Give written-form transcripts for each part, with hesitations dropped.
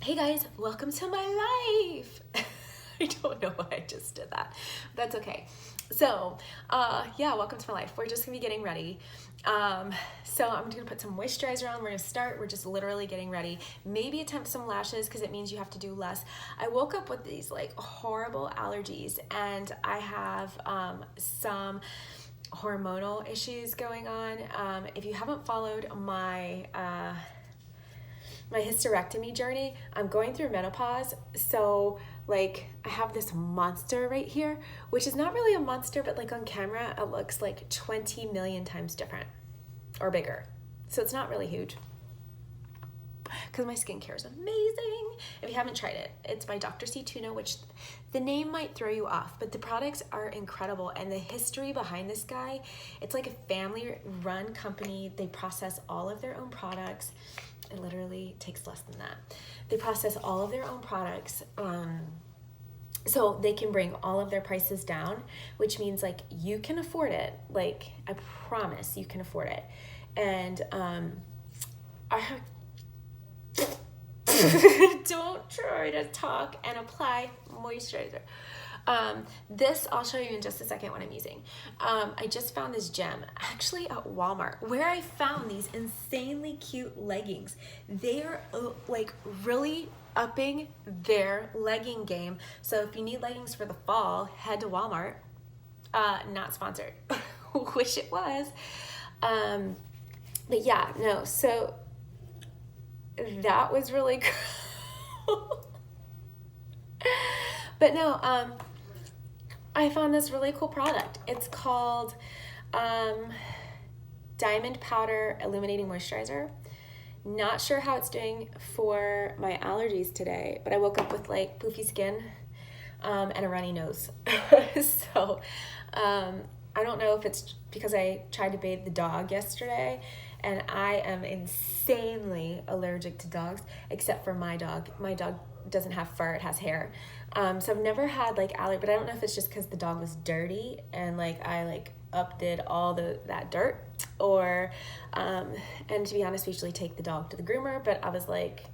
Hey guys, welcome to my life. I don't know why I just did that. That's okay. So, yeah, welcome to my life. We're just gonna be getting ready. So I'm gonna put some moisturizer on. We're gonna start. We're just literally getting ready. Maybe attempt some lashes because it means you have to do less. I woke up with these like horrible allergies, and I have some hormonal issues going on. If you haven't followed my hysterectomy journey, I'm going through menopause, so like I have this monster right here, which is not really a monster, but like on camera it looks like 20 million times different or bigger, so it's not really huge because my skincare is amazing. If you haven't tried it, it's by Dr. C Tuna, which the name might throw you off, but the products are incredible. And the history behind this guy, it's like a family run company. They process all of their own products. It literally takes less than that. They process all of their own products, so they can bring all of their prices down, which means like you can afford it. Like I promise you can afford it. And I have don't try to talk and apply moisturizer. This I'll show you in just a second what I'm using. I just found this gem actually at Walmart, where I found these insanely cute leggings. They are like really upping their legging game. So if you need leggings for the fall, head to Walmart. Not sponsored. Wish it was. But yeah, no, so that was really cool. But no, I found this really cool product. It's called Diamond Powder Illuminating Moisturizer. Not sure how it's doing for my allergies today, but I woke up with like poofy skin and a runny nose. So I don't know if it's because I tried to bathe the dog yesterday, and I am insanely allergic to dogs, except for my dog. My dog doesn't have fur, it has hair. So I've never had like allergy, but I don't know if it's just because the dog was dirty and like I like updid all that dirt, or and to be honest, we usually take the dog to the groomer, but I was like,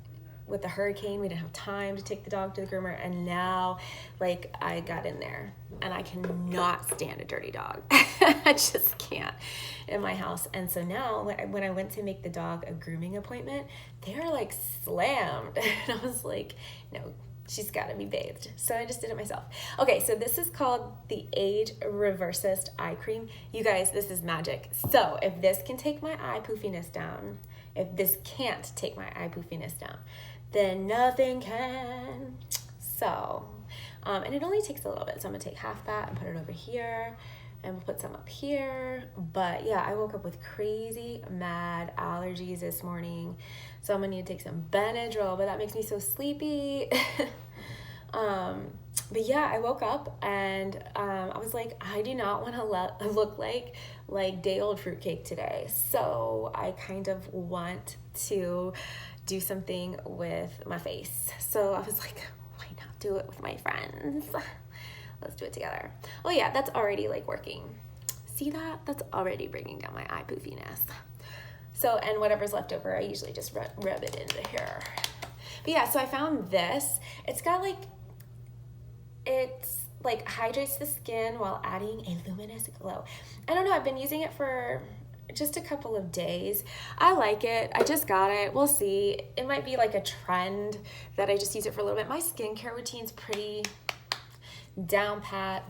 with the hurricane, we didn't have time to take the dog to the groomer, and now like I got in there and I cannot stand a dirty dog. I just can't in my house. And so now when I went to make the dog a grooming appointment, they were like slammed. And I was like, no, she's got to be bathed. So I just did it myself. Okay, so this is called the Age Reversist Eye Cream. You guys, this is magic. So if this can take my eye poofiness down, if this can't take my eye poofiness down, then nothing can. So, and it only takes a little bit. So I'm gonna take half that and put it over here, and we'll put some up here. But yeah, I woke up with crazy mad allergies this morning, so I'm gonna need to take some Benadryl, but that makes me so sleepy. But yeah, I woke up and I was like, I do not want to look like day old fruitcake today. So I kind of want to do something with my face. So I was like, why not do it with my friends? Let's do it together. Oh yeah, that's already like working. See that? That's already bringing down my eye poofiness. So, and whatever's left over, I usually just rub it into here. But yeah, so I found this. It's like hydrates the skin while adding a luminous glow. I don't know, I've been using it for just a couple of days. I like it. I just got it. We'll see. It might be like a trend that I just use it for a little bit. My skincare routine's pretty down pat.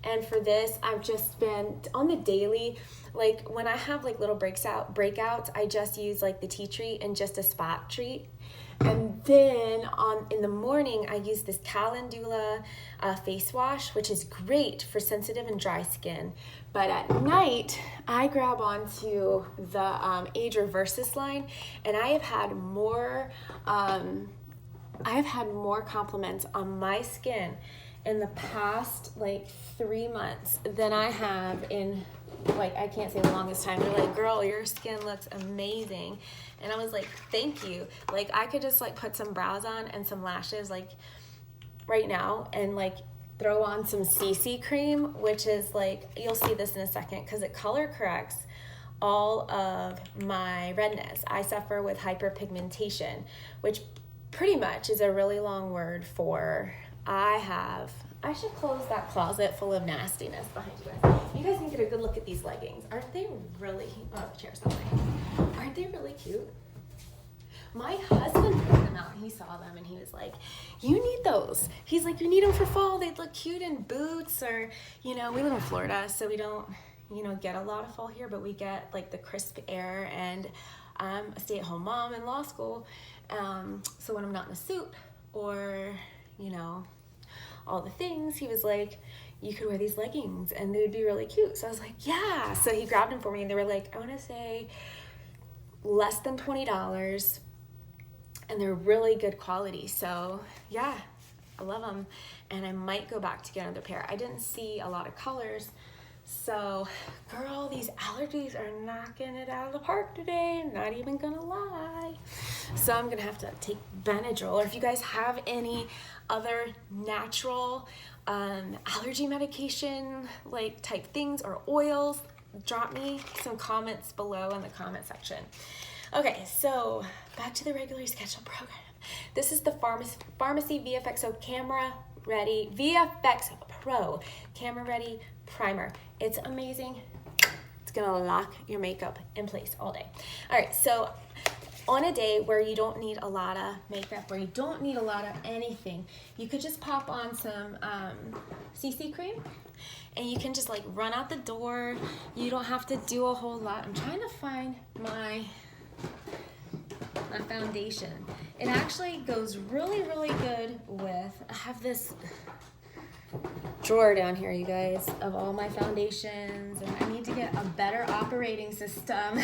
And for this, I've just been on the daily, like when I have like little breakouts, I just use like the tea tree and just a spot treat. And then in the morning, I use this Calendula face wash, which is great for sensitive and dry skin. But at night, I grab onto the Age Reversist line, and I have had more compliments on my skin in the past like 3 months than I have in like, I can't say the longest time. They're like, girl, your skin looks amazing. And I was like, thank you. Like, I could just like put some brows on and some lashes like right now and like throw on some CC cream, which is like, you'll see this in a second because it color corrects all of my redness. I suffer with hyperpigmentation, which pretty much is a really long word for I should close that closet full of nastiness behind you guys. You guys can get a good look at these leggings. Aren't they really, oh, the chair's not like, aren't they really cute? My husband picked them out and he saw them and he was like, you need those. He's like, you need them for fall. They'd look cute in boots, or, you know, we live in Florida, so we don't, you know, get a lot of fall here, but we get like the crisp air, and I'm a stay-at-home mom in law school. So when I'm not in a suit or, you know, all the things, he was like, you could wear these leggings and they would be really cute. So I was like, yeah. So he grabbed them for me and they were like, I want to say less than $20, and they're really good quality. So yeah, I love them, and I might go back to get another pair. I didn't see a lot of colors. So, girl, these allergies are knocking it out of the park today. Not even gonna lie. So I'm gonna have to take Benadryl. Or if you guys have any other natural allergy medication like type things or oils, drop me some comments below in the comment section. Okay, so back to the regularly scheduled program. This is the Farmasi VFXO Camera Ready, VFX Pro Camera Ready Primer. It's amazing. It's gonna lock your makeup in place all day. All right, so on a day where you don't need a lot of makeup, where you don't need a lot of anything, you could just pop on some CC cream and you can just like run out the door. You don't have to do a whole lot. I'm trying to find my foundation. It actually goes really, really good with, I have this drawer down here, you guys, of all my foundations, and I need to get a better operating system.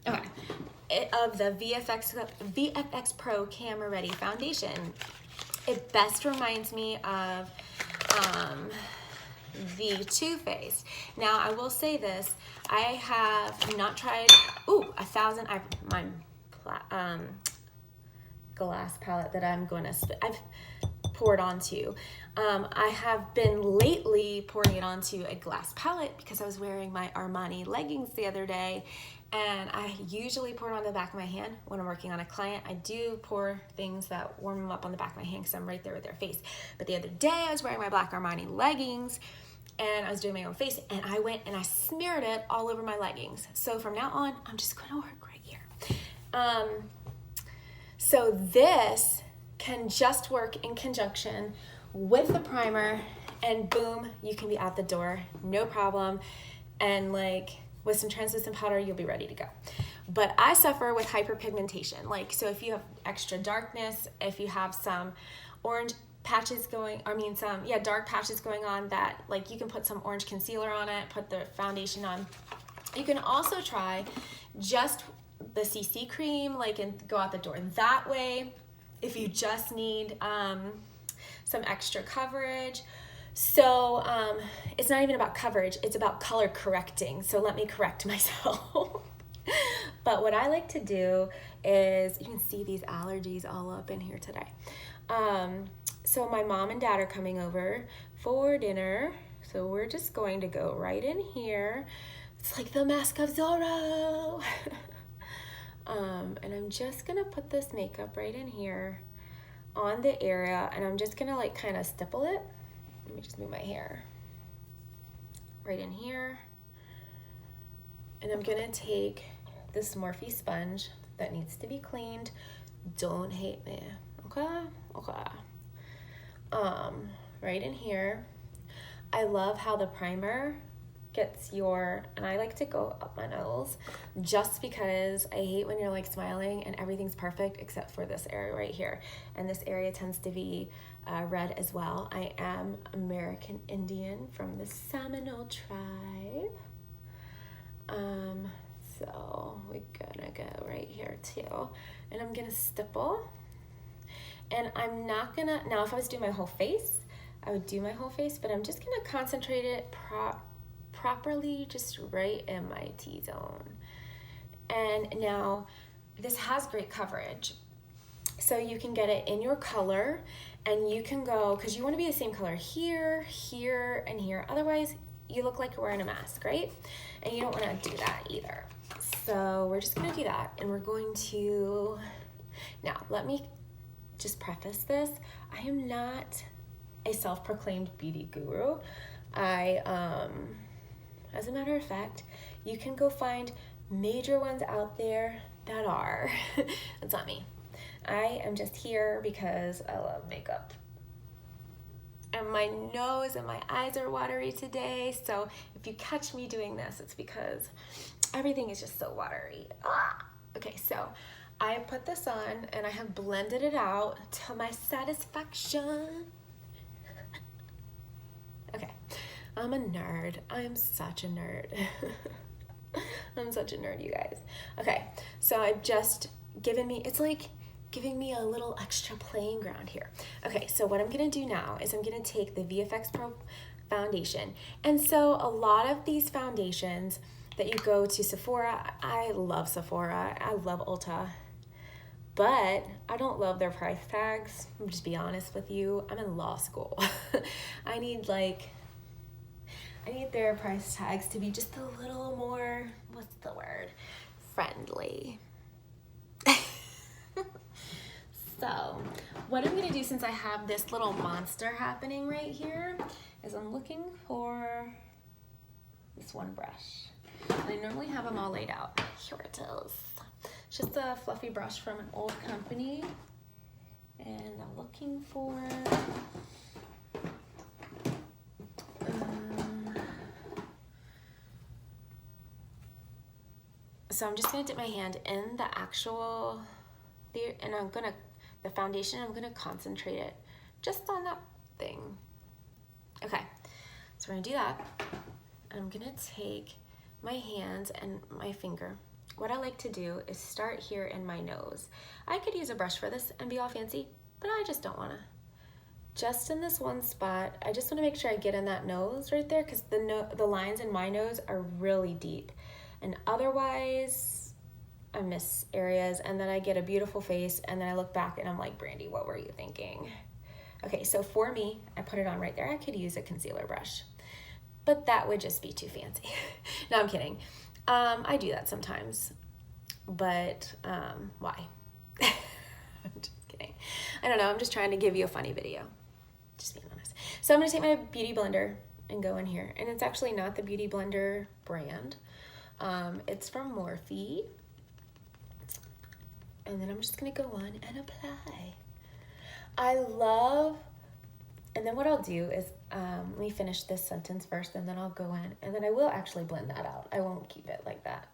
Okay, of the VFX Pro Camera Ready Foundation. It best reminds me of the Too Faced. Now, I will say this, I have not tried, my glass palette that I'm going to I've poured onto. I have been lately pouring it onto a glass palette because I was wearing my Armani leggings the other day, and I usually pour it on the back of my hand when I'm working on a client. I do pour things that warm them up on the back of my hand because I'm right there with their face. But the other day I was wearing my black Armani leggings and I was doing my own face, and I went and I smeared it all over my leggings. So from now on, I'm just going to work right here. So this can just work in conjunction with the primer, and boom, you can be out the door, no problem. And like with some translucent powder, you'll be ready to go. But I suffer with hyperpigmentation. Like, so if you have extra darkness, if you have some orange patches going, dark patches going on, that like you can put some orange concealer on it, put the foundation on. You can also try just the CC cream, like, and go out the door. That way, if you just need some extra coverage. So it's not even about coverage, it's about color correcting. So let me correct myself. But what I like to do is, you can see these allergies all up in here today. So my mom and dad are coming over for dinner. So we're just going to go right in here. It's like the Mask of Zorro. And I'm just gonna put this makeup right in here on the area, and I'm just gonna like kind of stipple it. Let me just move my hair right in here. And I'm gonna take this Morphe sponge that needs to be cleaned. Don't hate me, okay? Okay. Right in here. I love how the primer gets and I like to go up my nose just because I hate when you're like smiling and everything's perfect except for this area right here. And this area tends to be red as well. I am American Indian from the Seminole tribe. So we're gonna go right here too. And I'm gonna stipple. And I'm not gonna, now if I was doing my whole face, I would do my whole face, but I'm just gonna concentrate it properly just right in my T-zone. And now this has great coverage. So you can get it in your color, and you can go, because you want to be the same color here, here, and here. Otherwise, you look like you're wearing a mask, right? And you don't want to do that either. So we're just going to do that, and we're going to Now, let me just preface this. I am not a self-proclaimed beauty guru. As a matter of fact, you can go find major ones out there that are. It's not me. I am just here because I love makeup. And my nose and my eyes are watery today, so if you catch me doing this, it's because everything is just so watery. Okay, so I have put this on and I have blended it out to my satisfaction. Okay, I'm a nerd. I'm such a nerd. I'm such a nerd, you guys. Okay, so I've just it's like giving me a little extra playing ground here. Okay, so what I'm gonna do now is I'm gonna take the VFX Pro foundation. And so a lot of these foundations that you go to Sephora, I love Sephora, I love Ulta, but I don't love their price tags. I'll just be honest with you, I'm in law school. I need their price tags to be just a little more, what's the word? Friendly. So what I'm gonna do, since I have this little monster happening right here, is I'm looking for this one brush. And I normally have them all laid out. Here it is. It's just a fluffy brush from an old company. And I'm looking for, so I'm just gonna dip my hand in the actual, and the foundation, I'm gonna concentrate it just on that thing. Okay, so we're gonna do that. I'm gonna take my hands and my finger. What I like to do is start here in my nose. I could use a brush for this and be all fancy, but I just don't wanna. Just in this one spot, I just wanna make sure I get in that nose right there, because the lines in my nose are really deep. And otherwise, I miss areas, and then I get a beautiful face, and then I look back and I'm like, Brandy, what were you thinking? Okay, so for me, I put it on right there. I could use a concealer brush, but that would just be too fancy. No, I'm kidding. I do that sometimes, but why? I'm just kidding. I don't know, I'm just trying to give you a funny video. Just being honest. So I'm gonna take my Beauty Blender and go in here, and it's actually not the Beauty Blender brand. It's from Morphe. And then I'm just gonna go on and apply. And then what I'll do is, let me finish this sentence first, and then I'll go in, and then I will actually blend that out. I won't keep it like that.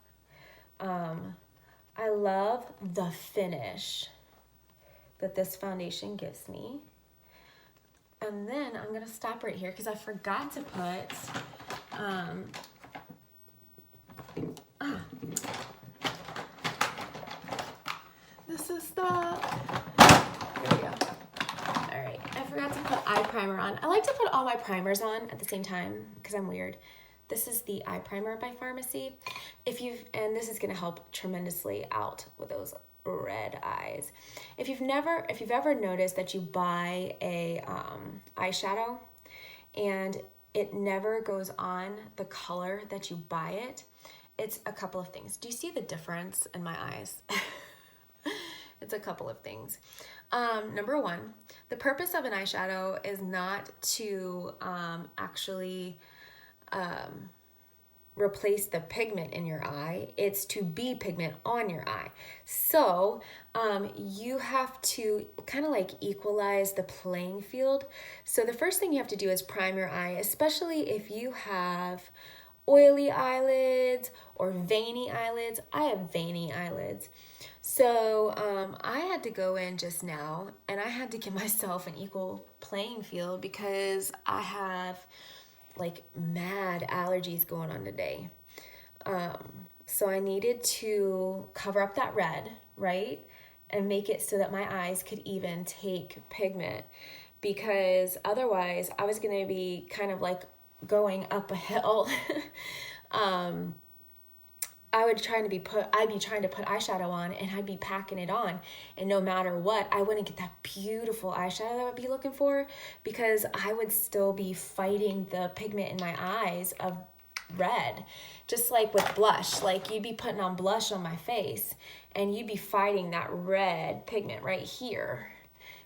I love the finish that this foundation gives me. And then I'm gonna stop right here because I forgot to put, this is there we go. All right, I forgot to put eye primer on. I like to put all my primers on at the same time because I'm weird. This is the eye primer by Farmasi. And this is gonna help tremendously out with those red eyes. If you've ever noticed that you buy a eyeshadow and it never goes on the color that you buy it, it's a couple of things. Do you see the difference in my eyes? It's a couple of things. Number one, the purpose of an eyeshadow is not to actually replace the pigment in your eye. It's to be pigment on your eye. So you have to kind of like equalize the playing field. So the first thing you have to do is prime your eye, especially if you have oily eyelids or veiny eyelids. I have veiny eyelids. So I had to go in just now and I had to give myself an equal playing field because I have like mad allergies going on today. So I needed to cover up that red, right? And make it so that my eyes could even take pigment, because otherwise I was gonna be kind of like going up a hill. I'd be trying to put eyeshadow on and I'd be packing it on, and no matter what, I wouldn't get that beautiful eyeshadow that I would be looking for because I would still be fighting the pigment in my eyes of red, just like with blush. Like you'd be putting on blush on my face and you'd be fighting that red pigment right here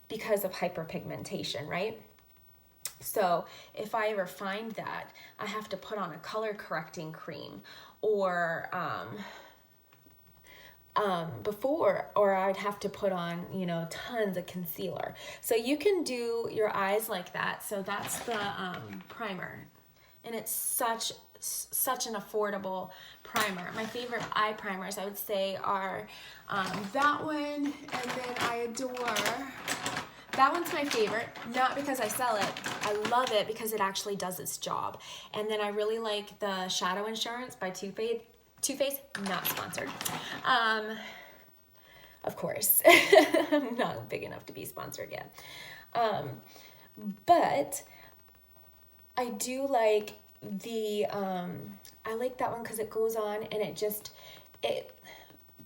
because of hyperpigmentation, right? So if I ever find that, I have to put on a color correcting cream or or I'd have to put on, you know, tons of concealer. So you can do your eyes like that. So that's the primer, and it's such an affordable primer. My favorite eye primers, I would say, are that one, and then I adore, that one's my favorite, not because I sell it. I love it because it actually does its job. And then I really like the Shadow Insurance by Too Faced, not sponsored. Of course, I'm not big enough to be sponsored yet. But I do like I like that one because it goes on and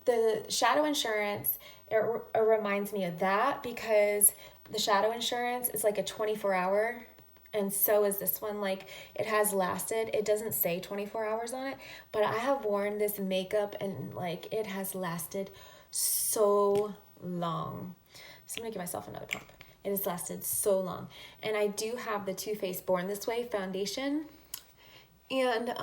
the Shadow Insurance, it reminds me of that because the Shadow Insurance is like a 24-hour, and so is this one. Like, it has lasted, it doesn't say 24 hours on it, but I have worn this makeup and like it has lasted so long. So I'm gonna give myself another pump. It has lasted so long. And I do have the Too Faced Born This Way foundation, and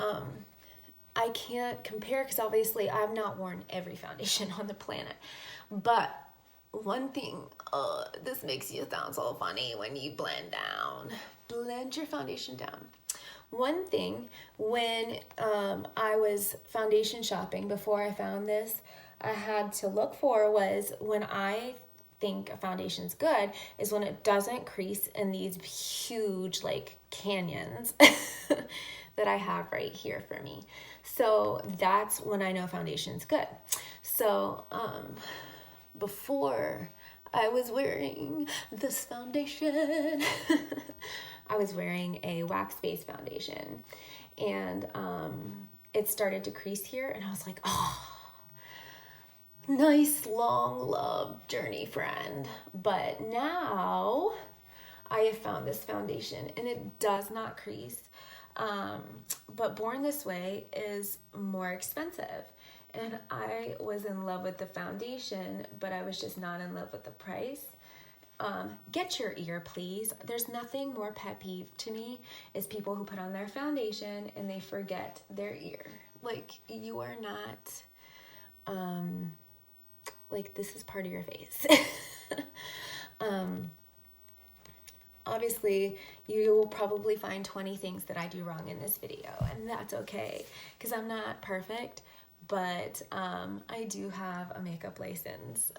I can't compare because obviously I've not worn every foundation on the planet. But one thing, this makes you sound so funny when you blend your foundation down. One thing, when I was foundation shopping before I found this, I had to look for was, when I think a foundation's good, is when it doesn't crease in these huge like canyons that I have right here for me. So that's when I know foundation's good. So before I was wearing this foundation, I was wearing a wax-based foundation, and it started to crease here, and I was like, oh, nice long love journey, friend. But now I have found this foundation and it does not crease. But Born This Way is more expensive, and I was in love with the foundation, but I was just not in love with the price. Get your ear, please. There's nothing more pet peeve to me is people who put on their foundation and they forget their ear. Like, you are not, like, this is part of your face. Obviously, you will probably find 20 things that I do wrong in this video, and that's okay, because I'm not perfect, but I do have a makeup license.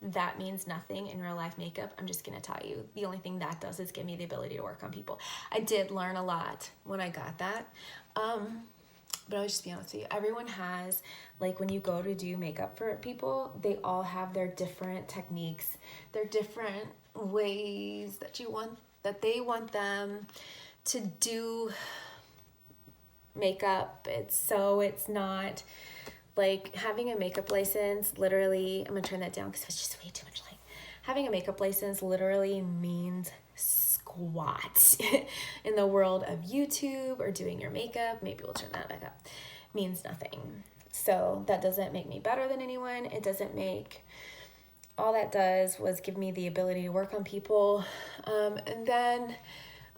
That means nothing in real life makeup. I'm just gonna tell you, the only thing that does is give me the ability to work on people. I did learn a lot when I got that, but I'll just be honest with you, everyone has, like, when you go to do makeup for people, they all have their different techniques, their different ways that they want them to do makeup. It's not like having a makeup license. Literally, I'm gonna turn that down because it's just way too much light. Having a makeup license literally means squat in the world of YouTube or doing your makeup. Maybe we'll turn that back up. Means nothing. So that doesn't make me better than anyone. It doesn't make, all that does was give me the ability to work on people. And then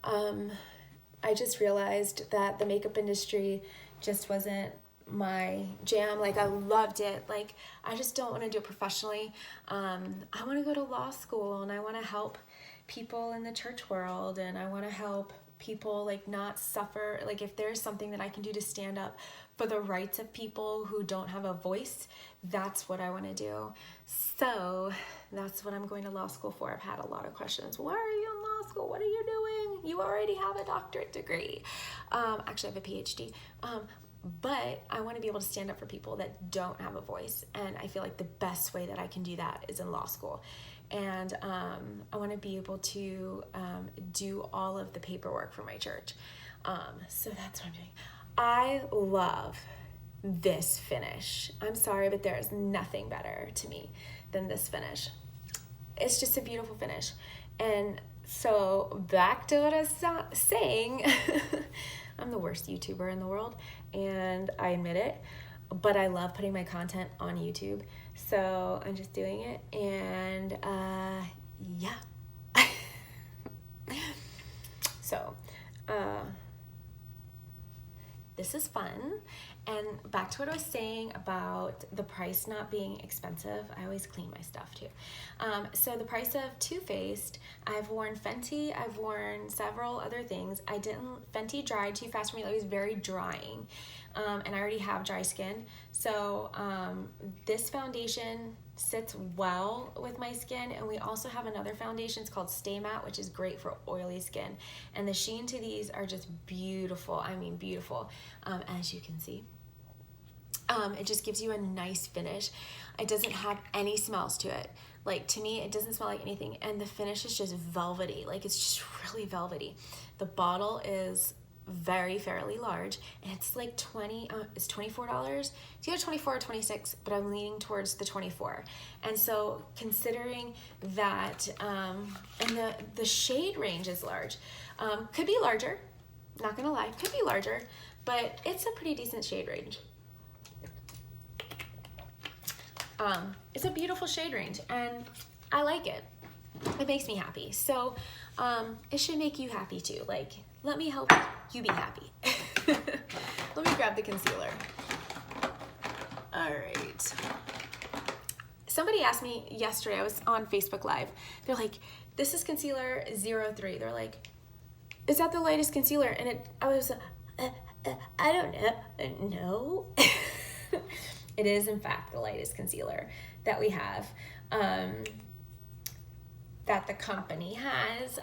I just realized that the makeup industry just wasn't my jam. Like, I loved it. Like, I just don't want to do it professionally. I want to go to law school, and I want to help people in the church world, and I want to help people, like, not suffer. Like, if there's something that I can do to stand up for the rights of people who don't have a voice, that's what I want to do. So that's what I'm going to law school for. I've had a lot of questions. Why are you in law school? What are you doing? You already have a doctorate degree. Actually, I have a PhD. But I want to be able to stand up for people that don't have a voice. And I feel like the best way that I can do that is in law school. And I want to be able to do all of the paperwork for my church. So that's what I'm doing. I love this finish. I'm sorry, but there is nothing better to me than this finish. It's just a beautiful finish. And so back to what I was saying, I'm the worst YouTuber in the world, and I admit it, but I love putting my content on YouTube. So I'm just doing it, and yeah. So, this is fun. And back to what I was saying about the price not being expensive. I always clean my stuff too. So the price of Too Faced, I've worn Fenty, I've worn several other things. Fenty dried too fast for me. It was very drying. And I already have dry skin. So this foundation sits well with my skin, and we also have another foundation. It's called Stay Matte, which is great for oily skin, and the sheen to these are just beautiful. I mean beautiful, as you can see. It just gives you a nice finish. It doesn't have any smells to it. Like, to me, it doesn't smell like anything, and the finish is just velvety. Like, it's just really velvety. The bottle is fairly large, and it's like it's $24. It's either 24 or 26, but I'm leaning towards the 24. And so considering that, and the shade range is large, could be larger, not gonna lie, could be larger, but it's a pretty decent shade range. It's a beautiful shade range, and I like it. It makes me happy. So it should make you happy too. Like, let me help you be happy. Let me grab the concealer. All right. Somebody asked me yesterday, I was on Facebook Live. They're like, this is concealer 03. They're like, is that the lightest concealer? And I was, I don't know. No. It is, in fact, the lightest concealer that we have. That the company has.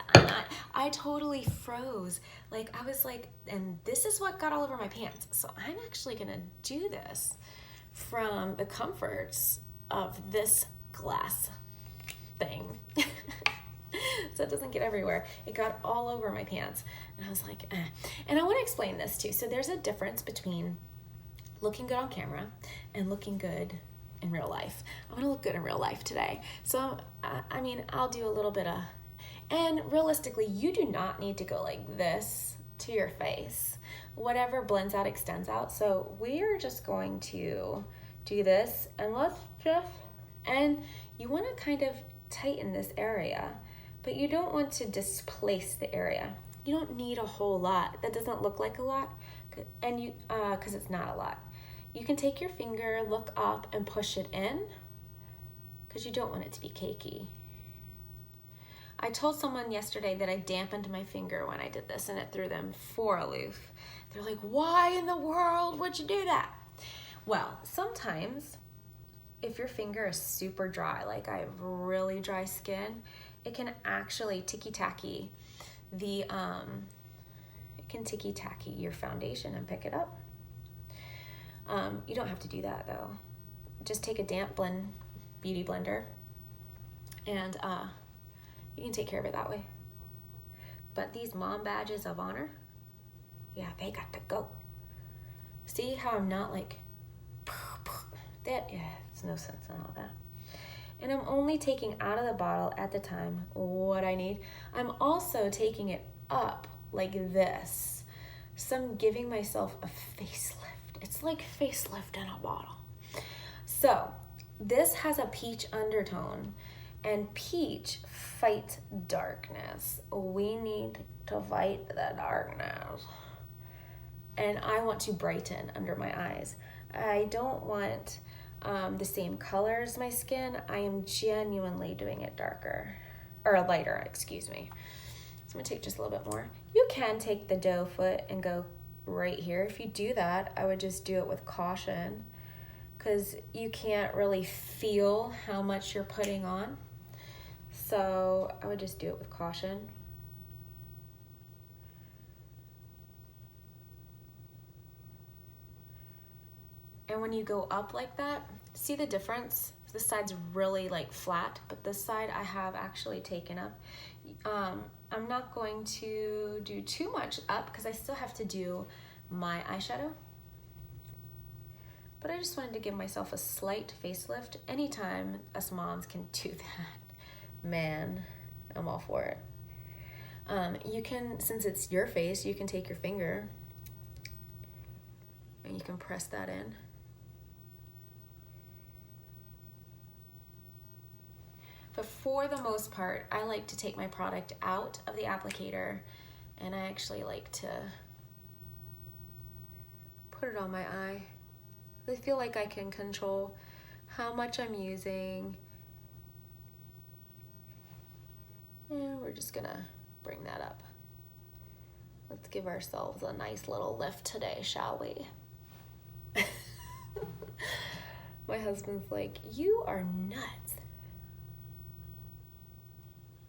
I totally froze. Like, I was like, and this is what got all over my pants. So I'm actually gonna do this from the comforts of this glass thing. So it doesn't get everywhere. It got all over my pants. And I was like, eh. And I wanna explain this too. So there's a difference between looking good on camera and looking good in real life. I'm gonna look good in real life today. So, I mean, I'll do a little bit of, and realistically, you do not need to go like this to your face. Whatever blends out, extends out. So we are just going to do this, and and you wanna kind of tighten this area, but you don't want to displace the area. You don't need a whole lot. That doesn't look like a lot, and because it's not a lot. You can take your finger, look up, and push it in, because you don't want it to be cakey. I told someone yesterday that I dampened my finger when I did this, and it threw them for a loop. They're like, why in the world would you do that? Well, sometimes if your finger is super dry, like I have really dry skin, it can actually ticky-tacky your foundation and pick it up. You don't have to do that though. Just take a damp beauty blender, and you can take care of it that way. But these mom badges of honor, yeah, they got to go. See how I'm not like that? Yeah, it's no sense in all that. And I'm only taking out of the bottle at the time what I need. I'm also taking it up like this. So I'm giving myself a facelift. It's like facelift in a bottle. So this has a peach undertone, and peach fights darkness. We need to fight the darkness. And I want to brighten under my eyes. I don't want the same color as my skin. I am genuinely doing it darker, or lighter, excuse me. So I'm gonna take just a little bit more. You can take the doe foot and go right here. If you do that, I would just do it with caution, because you can't really feel how much you're putting on. So I would just do it with caution. And when you go up like that, see the difference? This side's really like flat, but this side I have actually taken up. I'm not going to do too much up because I still have to do my eyeshadow. But I just wanted to give myself a slight facelift. Anytime us moms can do that, man, I'm all for it. You can, since it's your face, you can take your finger and you can press that in. But for the most part, I like to take my product out of the applicator, and I actually like to put it on my eye. I feel like I can control how much I'm using. And we're just gonna bring that up. Let's give ourselves a nice little lift today, shall we? My husband's like, you are nuts.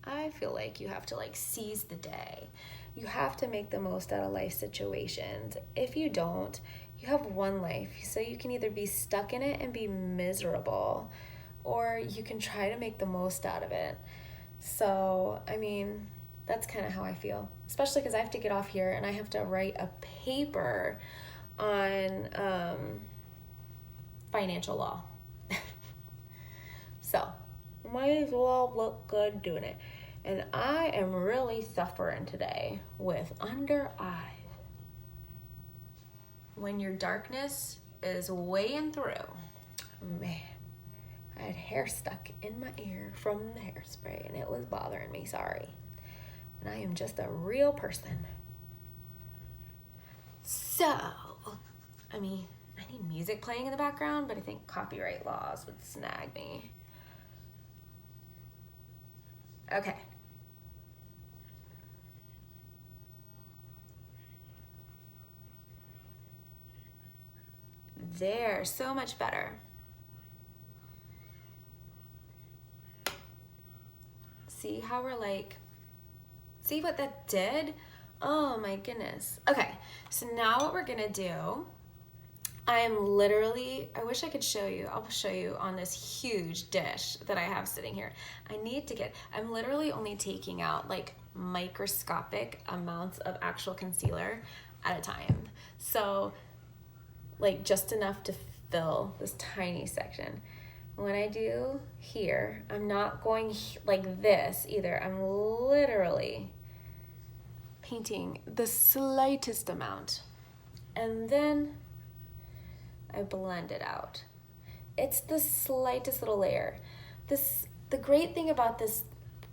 I feel like you have to like seize the day. You have to make the most out of life situations. If you don't, you have one life. So you can either be stuck in it and be miserable, or you can try to make the most out of it. So, I mean, that's kind of how I feel, especially because I have to get off here and I have to write a paper on financial law. So, might as well look good doing it. And I am really suffering today with under eyes. When your darkness is weighing through, man, I had hair stuck in my ear from the hairspray and it was bothering me, sorry. And I am just a real person. So, I mean, I need music playing in the background, but I think copyright laws would snag me. Okay. There, so much better. See how we're like, see what that did? Oh my goodness. Okay, so now what we're gonna do, I am literally, I wish I could show you, I'll show you on this huge dish that I have sitting here. I'm literally only taking out like microscopic amounts of actual concealer at a time. So like just enough to fill this tiny section. When I do here, I'm not going like this either. I'm literally painting the slightest amount. And then I blend it out. It's the slightest little layer. The great thing about this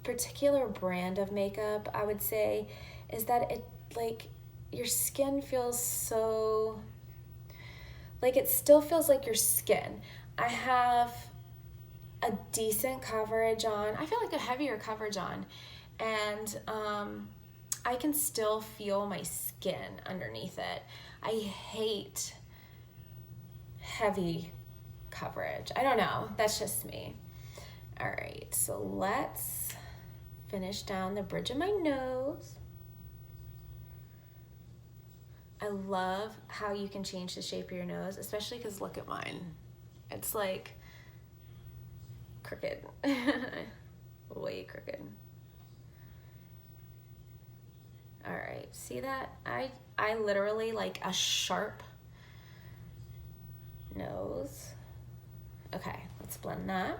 particular brand of makeup, I would say, is that it like your skin feels so, like it still feels like your skin. I have a decent coverage on. I feel like a heavier coverage on, and I can still feel my skin underneath it. I hate heavy coverage. I don't know. That's just me. All right, so let's finish down the bridge of my nose. I love how you can change the shape of your nose, especially because look at mine. It's like crooked. Way crooked. All right, see that? I literally like a sharp nose. Okay, let's blend that.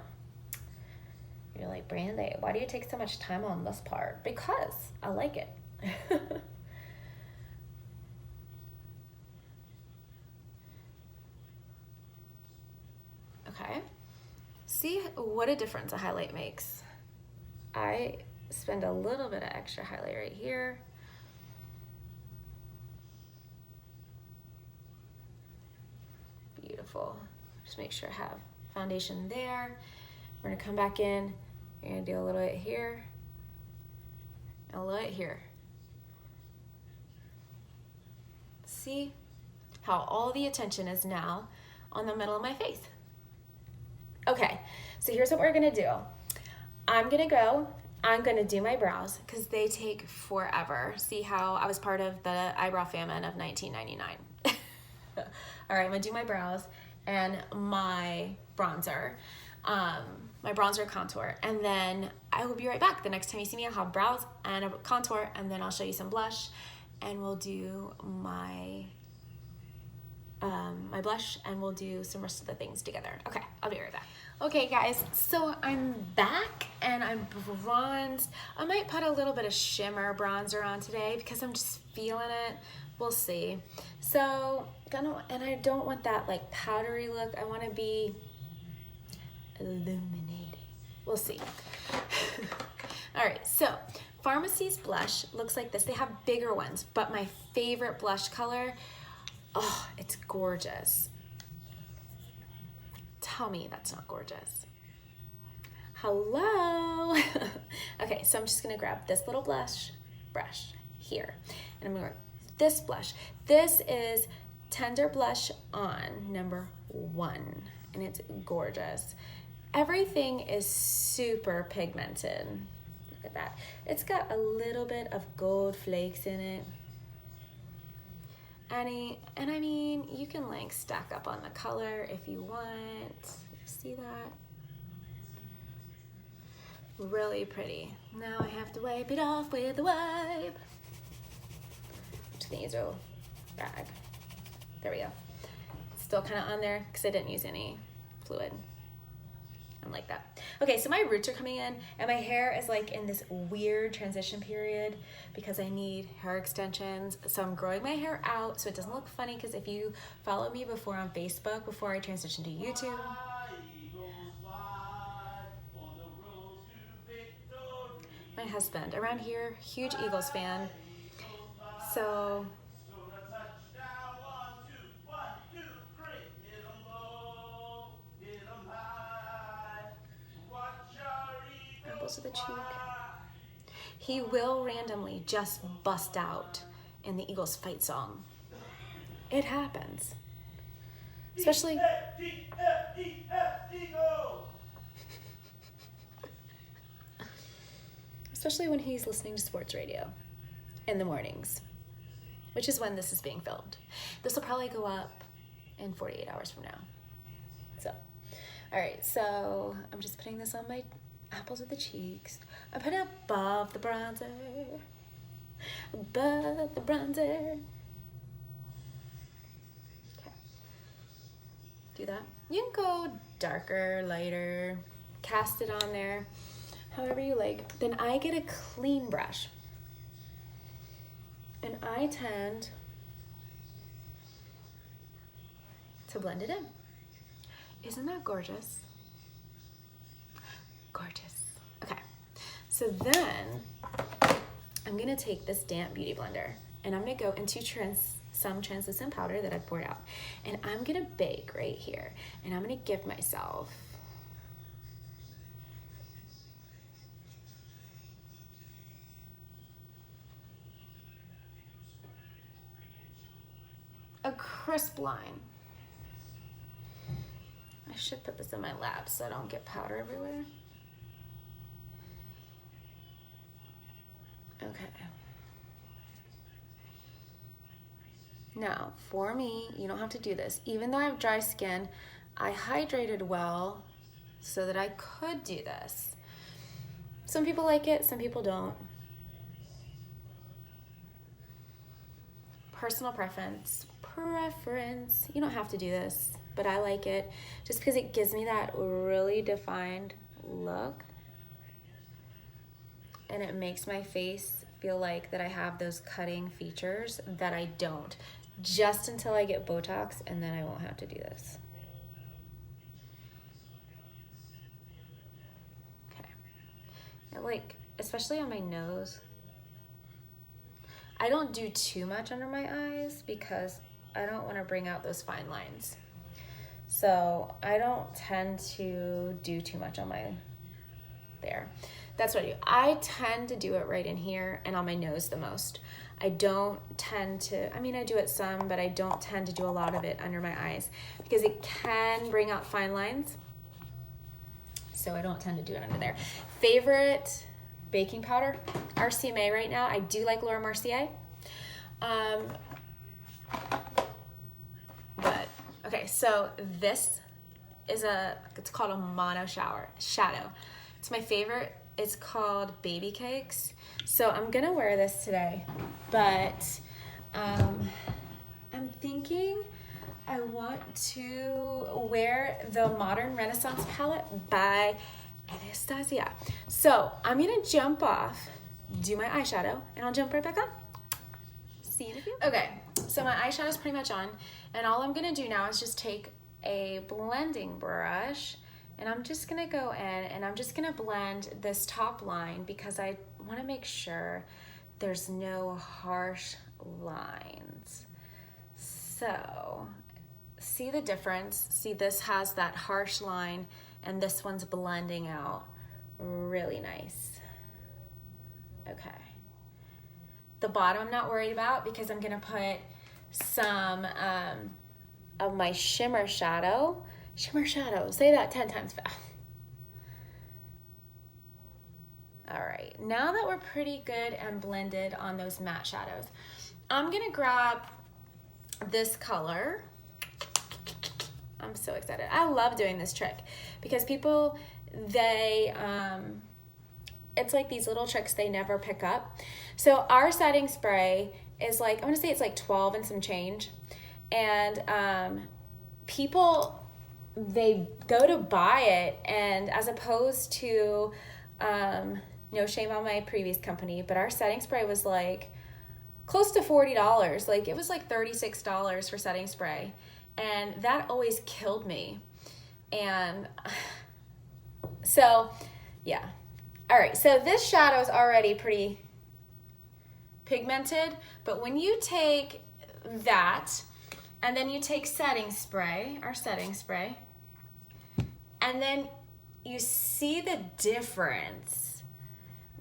You're like, Brandy, why do you take so much time on this part? Because I like it. Okay, see what a difference a highlight makes. I spend a little bit of extra highlight right here. Beautiful. Just make sure I have foundation there. We're gonna come back in. You're gonna do a little bit here, a little bit here. See how all the attention is now on the middle of my face. Okay, so here's what we're gonna do. I'm gonna do my brows because they take forever. See how I was part of the eyebrow famine of 1999. All right, I'm gonna do my brows and my bronzer. My bronzer contour, and then I will be right back. The next time you see me, I'll have brows and a contour, and then I'll show you some blush, and we'll do my my blush, and we'll do some rest of the things together. Okay, I'll be right back. Okay guys, so I'm back and I'm bronzed. I might put a little bit of shimmer bronzer on today because I'm just feeling it. We'll see. So, and I don't want that like powdery look. I want to be illuminating. We'll see. All right, so Farmasi's blush looks like this. They have bigger ones, but my favorite blush color, oh, it's gorgeous. Tell me that's not gorgeous. Hello. Okay, so I'm just gonna grab this little brush here, and I'm gonna work this blush. This is Tender Blush On number 1, and it's gorgeous. Everything is super pigmented. Look at that. It's got a little bit of gold flakes in it. And I mean, you can like stack up on the color if you want. See that? Really pretty. Now I have to wipe it off with a wipe. Just gonna use a rag. There we go. Still kind of on there because I didn't use any fluid. I'm like that. Okay, so my roots are coming in and my hair is like in this weird transition period because I need hair extensions. So I'm growing my hair out so it doesn't look funny, because if you follow me before on Facebook, before I transitioned to YouTube, my husband around here, huge Eagles fan. So to the cheek. He will randomly just bust out in the Eagles fight song. It happens. Especially when he's listening to sports radio in the mornings, which is when this is being filmed. This will probably go up in 48 hours from now. So, all right, so I'm just putting this on my apples of the cheeks. I put it above the bronzer. Above the bronzer. Okay. Do that. You can go darker, lighter, cast it on there, however you like. Then I get a clean brush. And I tend to blend it in. Isn't that gorgeous? Gorgeous. Okay, so then I'm gonna take this damp beauty blender and I'm gonna go into some translucent powder that I've poured out, and I'm gonna bake right here, and I'm gonna give myself a crisp line. I should put this in my lap so I don't get powder everywhere. Okay. Now, for me, you don't have to do this. Even though I have dry skin, I hydrated well so that I could do this. Some people like it, some people don't. Personal preference. You don't have to do this, but I like it just because it gives me that really defined look. And it makes my face feel like that I have those cutting features that I don't, just until I get Botox, and then I won't have to do this. Okay. Now, like, especially on my nose, I don't do too much under my eyes because I don't want to bring out those fine lines. So I don't tend to do too much on my there. That's what I do. I tend to do it right in here and on my nose the most. I don't tend to, I mean, I do it some, but I don't tend to do a lot of it under my eyes because it can bring out fine lines. So I don't tend to do it under there. Favorite baking powder, RCMA right now. I do like Laura Mercier. But, okay, so this is it's called a mono shadow. It's my favorite. It's called Baby Cakes. So I'm gonna wear this today, but I'm thinking I want to wear the Modern Renaissance palette by Anastasia. So I'm gonna jump off, do my eyeshadow, and I'll jump right back on. See you in a few. Okay, so my eyeshadow is pretty much on, and all I'm gonna do now is just take a blending brush, and I'm just gonna go in and I'm just gonna blend this top line because I wanna make sure there's no harsh lines. So, see the difference? See, this has that harsh line and this one's blending out really nice. Okay. The bottom I'm not worried about because I'm gonna put some of my shimmer shadow. Shimmer shadow, say that 10 times fast. All right, now that we're pretty good and blended on those matte shadows, I'm gonna grab this color. I'm so excited. I love doing this trick because people, it's like these little tricks they never pick up. So our setting spray is like, I wanna say it's like 12 and some change. And people, they go to buy it, and as opposed to, no shame on my previous company, but our setting spray was like close to $40. Like it was like $36 for setting spray. And that always killed me. And so, yeah. All right, so this shadow is already pretty pigmented, but when you take that and then you take setting spray, our setting spray, and then you see the difference,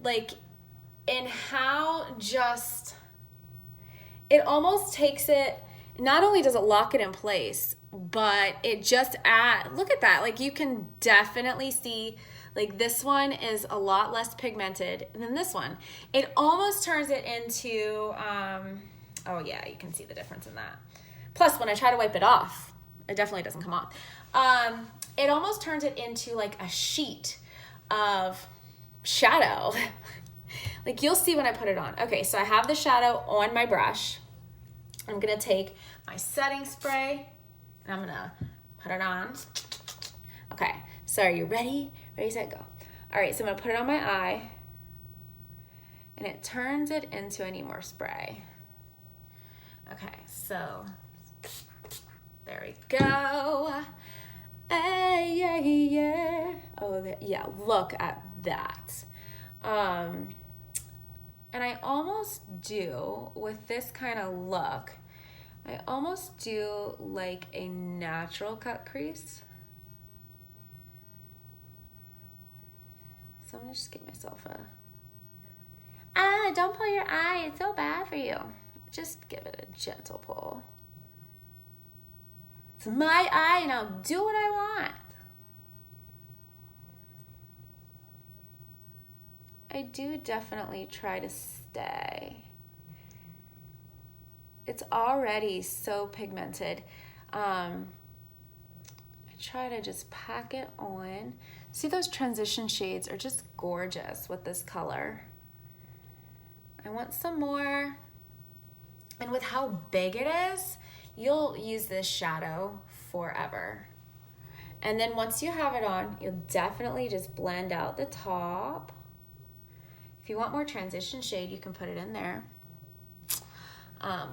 like in how just, it almost takes it, not only does it lock it in place, but it just look at that. Like you can definitely see, like this one is a lot less pigmented than this one. It almost turns it into, oh yeah, you can see the difference in that. Plus when I try to wipe it off, it definitely doesn't come off. It almost turns it into like a sheet of shadow. Like you'll see when I put it on. Okay, so I have the shadow on my brush. I'm gonna take my setting spray and I'm gonna put it on. Okay, so are you ready? Ready, set, go. All right, so I'm gonna put it on my eye and it turns it into, I need more spray. Okay, so there we go. Hey, yeah, yeah. Oh, yeah, look at that. And I almost do, with this kind of look, I almost do like a natural cut crease. So I'm gonna just give myself don't pull your eye, it's so bad for you. Just give it a gentle pull. It's my eye and I'll do what I want. I do definitely try to stay. It's already so pigmented. I try to just pack it on. See, those transition shades are just gorgeous with this color. I want some more. And with how big it is, you'll use this shadow forever. And then once you have it on, you'll definitely just blend out the top. If you want more transition shade, you can put it in there,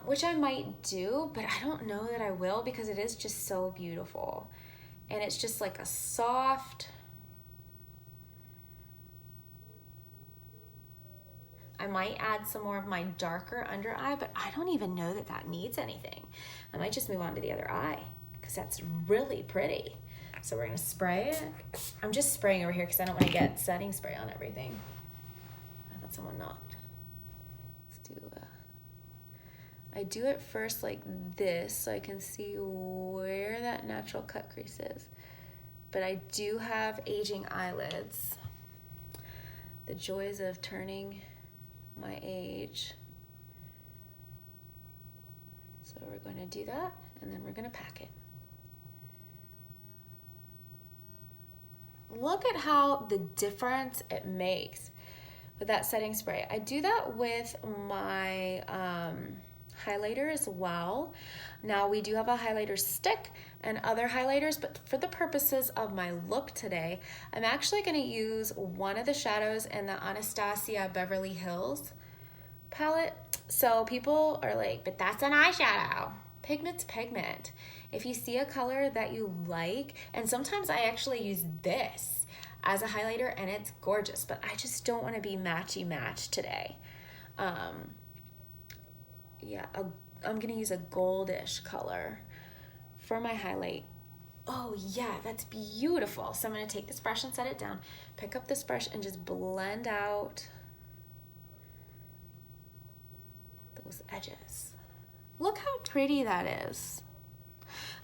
which I might do, but I don't know that I will because it is just so beautiful. And it's just like a soft, I might add some more of my darker under eye, but I don't even know that that needs anything. I might just move on to the other eye because that's really pretty. So we're gonna spray it. I'm just spraying over here because I don't want to get setting spray on everything. Someone knocked. Let's do I do it first like this so I can see where that natural cut crease is. But I do have aging eyelids. The joys of turning my age. So we're going to do that and then we're going to pack it. Look at how the difference it makes with that setting spray. I do that with my highlighter as well. Now we do have a highlighter stick and other highlighters, but for the purposes of my look today, I'm actually going to use one of the shadows in the Anastasia Beverly Hills palette. So people are like, but that's an eyeshadow. Pigment's pigment. If you see a color that you like, and sometimes I actually use this as a highlighter and it's gorgeous, but I just don't want to be matchy match today. Yeah, I'm gonna use a goldish color for my highlight. Oh yeah, that's beautiful. So I'm gonna take this brush and set it down, pick up this brush and just blend out those edges. Look how pretty that is.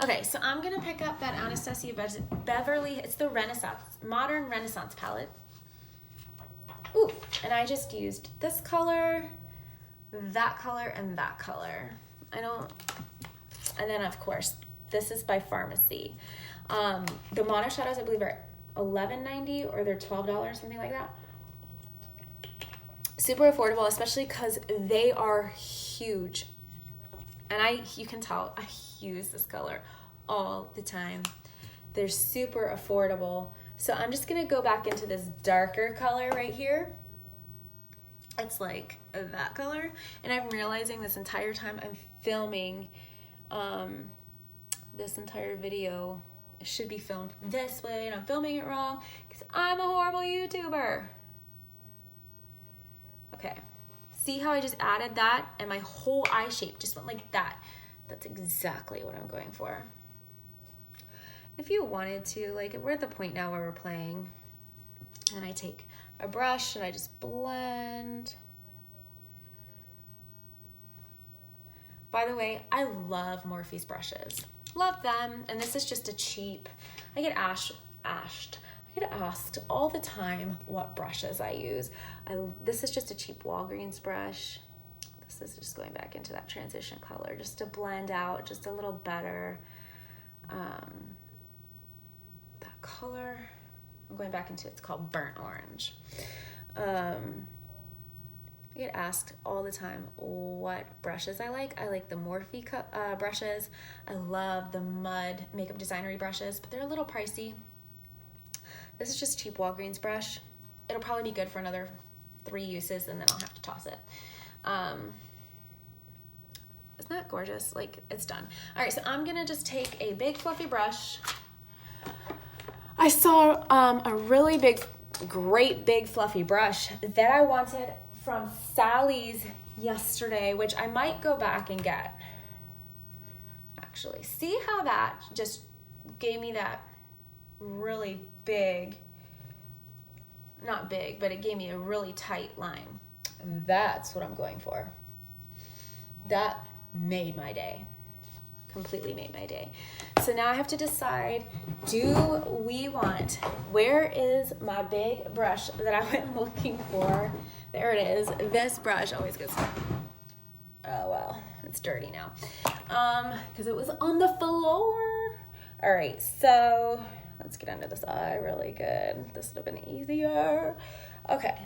Okay, so I'm gonna pick up that Anastasia Beverly, it's the Renaissance, Modern Renaissance palette. Ooh, and I just used this color, that color, and that color. And then of course, this is by Farmasi. The mono shadows I believe are $11.90 or they're $12, something like that. Super affordable, especially because they are huge. And you can tell I use this color all the time. They're super affordable. So I'm just gonna go back into this darker color right here. It's like that color. And I'm realizing this entire time I'm filming this entire video. It should be filmed this way and I'm filming it wrong because I'm a horrible YouTuber. Okay. See how I just added that and my whole eye shape just went like that. That's exactly what I'm going for. If you wanted to, like, we're at the point now where we're playing and I take a brush and I just blend. By the way, I love Morphe's brushes. Love them. And this is just a cheap, I get asked all the time what brushes I use. This is just a cheap Walgreens brush. This is just going back into that transition color just to blend out just a little better. That color, I'm going back into, it's called Burnt Orange. I get asked all the time what brushes I like. I like the Morphe brushes. I love the Mud Makeup Designery brushes, but they're a little pricey. This is just cheap Walgreens brush. It'll probably be good for another 3 uses and then I'll have to toss it. Isn't that gorgeous? Like, it's done. All right, so I'm gonna just take a big fluffy brush. I saw a really great big fluffy brush that I wanted from Sally's yesterday, which I might go back and get. Actually, see how that just gave me that really big, not big, but it gave me a really tight line. And that's what I'm going for. That made my day. Completely made my day. So now I have to decide, where is my big brush that I went looking for? There it is. This brush always goes, oh well, it's dirty now. Because it was on the floor. All right, so let's get under this eye really good. This would have been easier. Okay.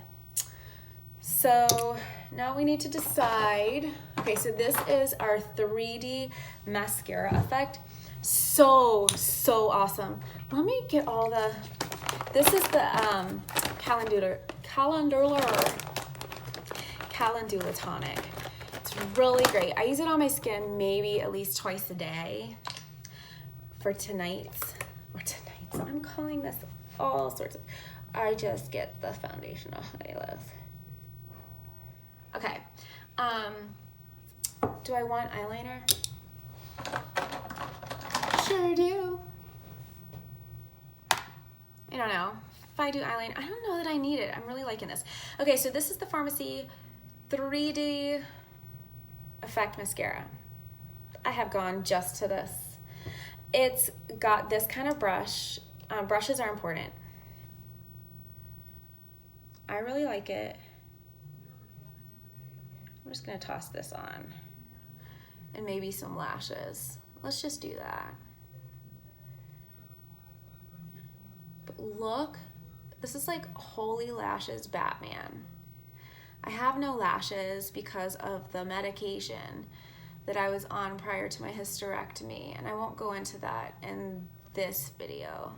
So now we need to decide. Okay, so this is our 3D mascara effect. So awesome. Let me get all the, this is the Calendula tonic. It's really great. I use it on my skin maybe at least twice a day for tonight's. I'm calling this all sorts of, I just get the foundational highlights. Okay, do I want eyeliner? Sure do. I don't know. If I do eyeliner, I don't know that I need it. I'm really liking this. Okay, so this is the Farmasi 3D Effect Mascara. I have gone just to this. It's got this kind of brush. Brushes are important. I really like it. I'm just gonna toss this on and maybe some lashes. Let's just do that. But look, this is like Holy Lashes Batman. I have no lashes because of the medication. that I was on prior to my hysterectomy, and I won't go into that in this video,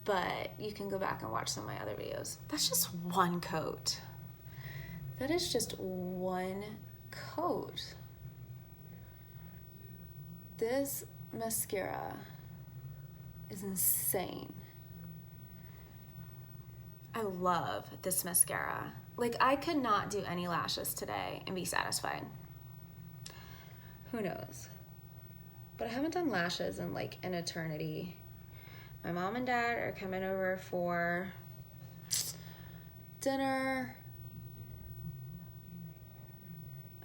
but you can go back and watch some of my other videos. That's just one coat. That is just one coat. This mascara is insane. I love this mascara. Like, I could not do any lashes today and be satisfied. Who knows? But I haven't done lashes in like an eternity. My mom and dad are coming over for dinner.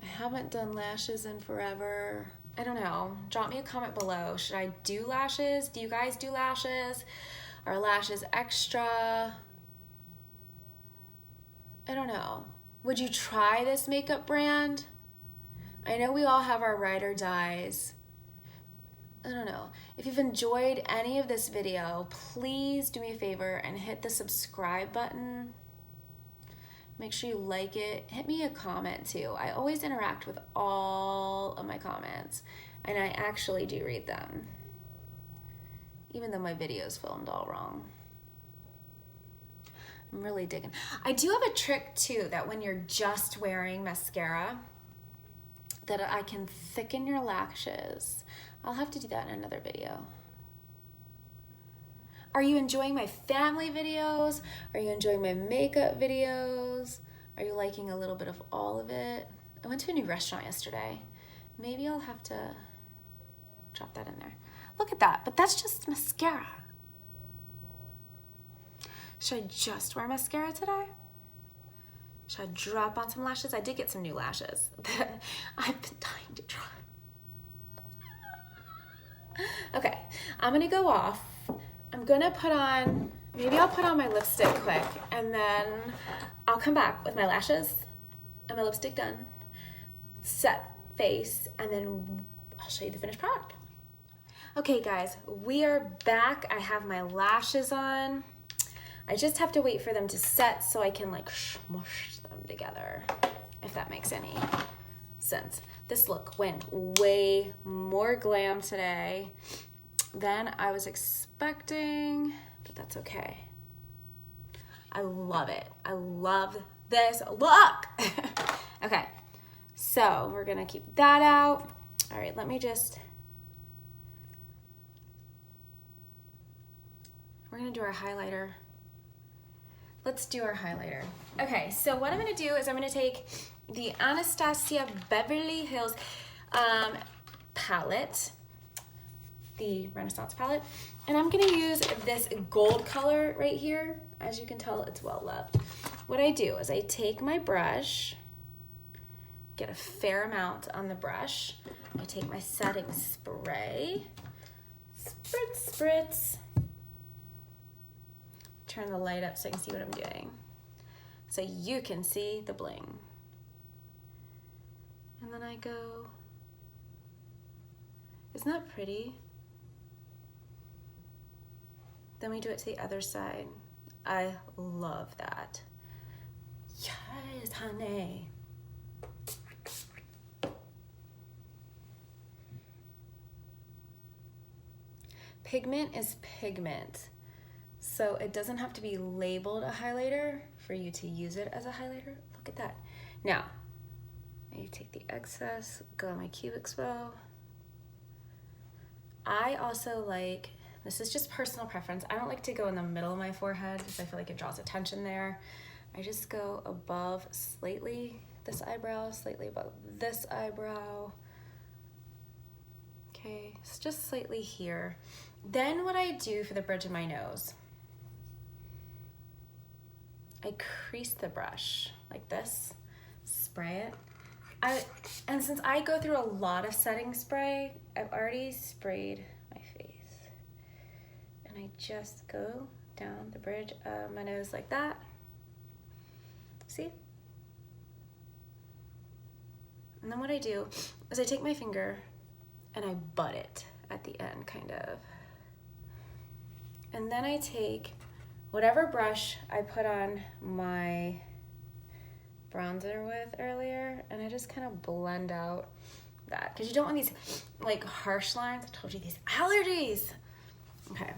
I haven't done lashes in forever. I don't know. Drop me a comment below. Should I do lashes? Do you guys do lashes? Are lashes extra? I don't know. Would you try this makeup brand? I know we all have our ride or dies. I don't know. If you've enjoyed any of this video, please do me a favor and hit the subscribe button. Make sure you like it. Hit me a comment too. I always interact with all of my comments, and I actually do read them, even though my video's filmed all wrong. I'm really digging. I do have a trick too, that when you're just wearing mascara, that I can thicken your lashes. I'll have to do that in another video. Are you enjoying my family videos? Are you enjoying my makeup videos? Are you liking a little bit of all of it? I went to a new restaurant yesterday. Maybe I'll have to drop that in there. Look at that, but that's just mascara. Should I just wear mascara today? Should I drop on some lashes? I did get some new lashes that I've been dying to try. Okay, I'm gonna go off. I'm gonna put on, maybe I'll put on my lipstick quick, and then I'll come back with my lashes and my lipstick done, set face, and then I'll show you the finished product. Okay guys, we are back. I have my lashes on. I just have to wait for them to set so I can like smush them together, if that makes any sense. This look went way more glam today than I was expecting, but that's okay. I love it. I love this look. Okay, so we're gonna keep that out. All right, let me just, we're gonna do our highlighter. Let's do our highlighter. Okay, so what I'm gonna do is I'm gonna take the Anastasia Beverly Hills palette, the Renaissance palette, and I'm gonna use this gold color right here. As you can tell, it's well loved. What I do is I take my brush, get a fair amount on the brush. I take my setting spray, spritz, spritz. Turn the light up so I can see what I'm doing, so you can see the bling. And then I go, isn't that pretty? Then we do it to the other side. I love that. Yes, honey. Pigment is pigment. So it doesn't have to be labeled a highlighter for you to use it as a highlighter. Look at that. Now, I take the excess, go on my cubic bow. I also like, this is just personal preference, I don't like to go in the middle of my forehead because I feel like it draws attention there. I just go above slightly this eyebrow, slightly above this eyebrow. Okay, it's just slightly here. Then what I do for the bridge of my nose, I crease the brush like this, spray it. And since I go through a lot of setting spray, I've already sprayed my face. And I just go down the bridge of my nose like that. See? And then what I do is I take my finger and I butt it at the end, kind of. And then I take whatever brush I put on my bronzer with earlier, and I just kind of blend out that, because you don't want these like harsh lines. I told you these allergies. Okay,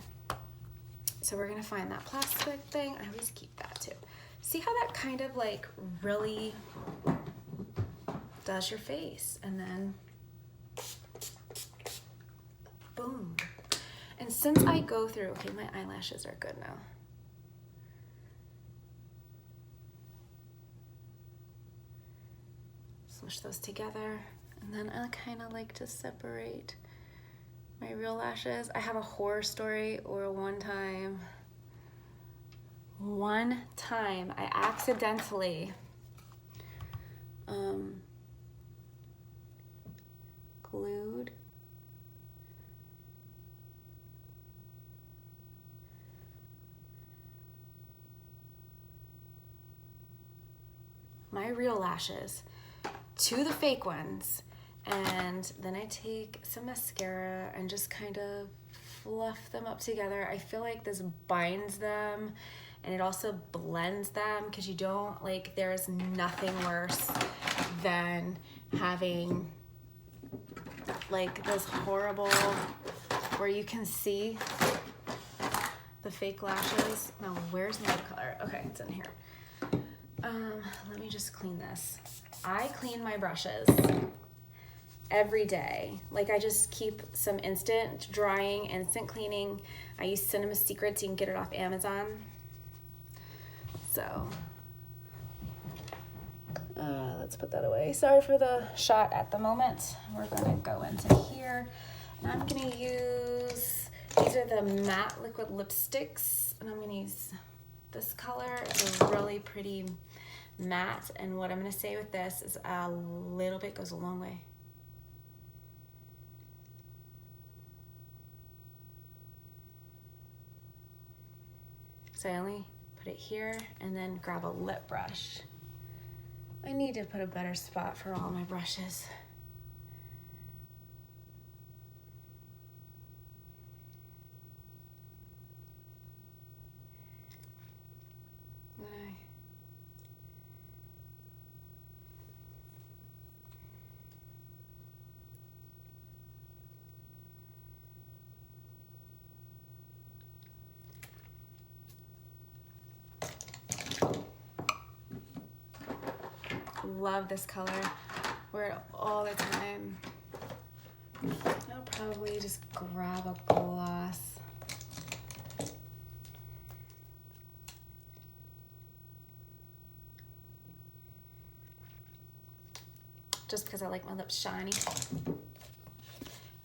so we're gonna find that plastic thing. I always keep that too. See how that kind of like really does your face, and then boom. And since I go through, okay, my eyelashes are good now. Smush those together, and then I kind of like to separate my real lashes. I have a horror story where one time I accidentally glued my real lashes to the fake ones, and then I take some mascara and just kind of fluff them up together. I feel like this binds them and it also blends them, because you don't like, there's nothing worse than having like this horrible where you can see the fake lashes. Now where's my color? Okay, it's in here. Let me just clean this. I clean my brushes every day. Like, I just keep some instant drying, instant cleaning. I use Cinema Secrets. You can get it off Amazon. So, let's put that away. Sorry for the shot at the moment. We're gonna go into here, and I'm gonna use, these are the matte liquid lipsticks, and I'm gonna use this color. It's a really pretty matte, and what I'm going to say with this is a little bit goes a long way. So I only put it here and then grab a lip brush. I need to put a better spot for all my brushes. Love this color. Wear it all the time. I'll probably just grab a gloss. Just because I like my lips shiny.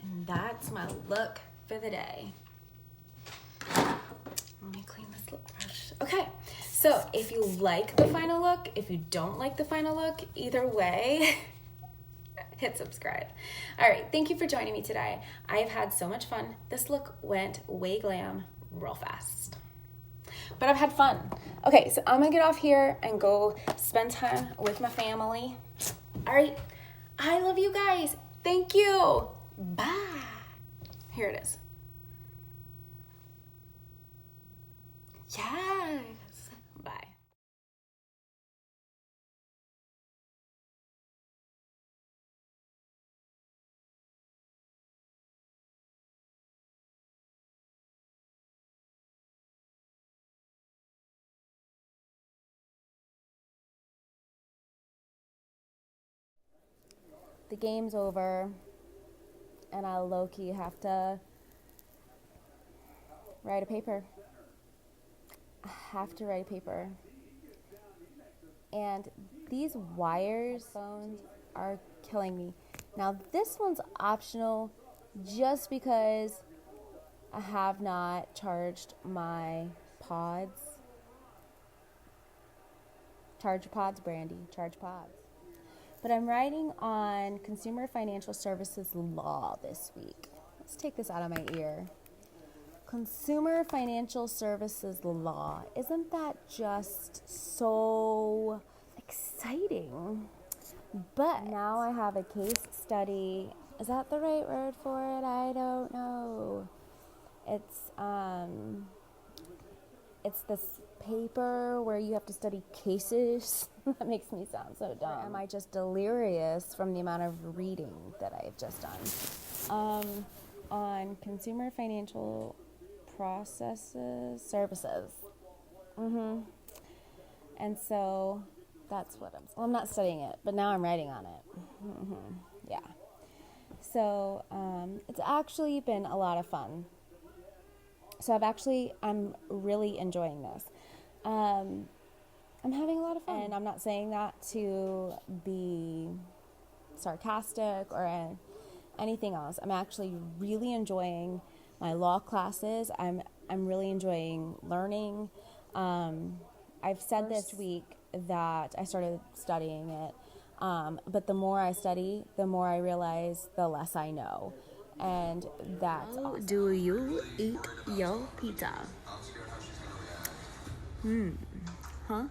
And that's my look for the day. Let me clean this lip brush. Okay, so if you like the final look, if you don't like the final look, either way, hit subscribe. All right, thank you for joining me today. I've had so much fun. This look went way glam real fast, but I've had fun. Okay, so I'm gonna get off here and go spend time with my family. All right, I love you guys. Thank you. Bye. Here it is. Yes. Bye. The game's over, and I low-key have to write a paper. I have to write a paper. And these wires phones are killing me. Now this one's optional just because I have not charged my pods. Charge your pods, Brandy. Charge pods. But I'm writing on Consumer Financial Services Law this week. Let's take this out of my ear. Consumer Financial Services Law. Isn't that just so exciting? But now I have a case study. Is that the right word for it? I don't know. It's this paper where you have to study cases. That makes me sound so dumb. Or am I just delirious from the amount of reading that I've just done? On consumer financial services. And so that's what I'm not studying it, but now I'm writing on it. Yeah. So it's actually been a lot of fun. So I'm really enjoying this. I'm having a lot of fun. And I'm not saying that to be sarcastic or anything else. I'm actually really enjoying my law classes. I'm really enjoying learning. I've said this week that I started studying it. But the more I study, the more I realize the less I know. And that's awesome. Do you eat your pizza? Huh?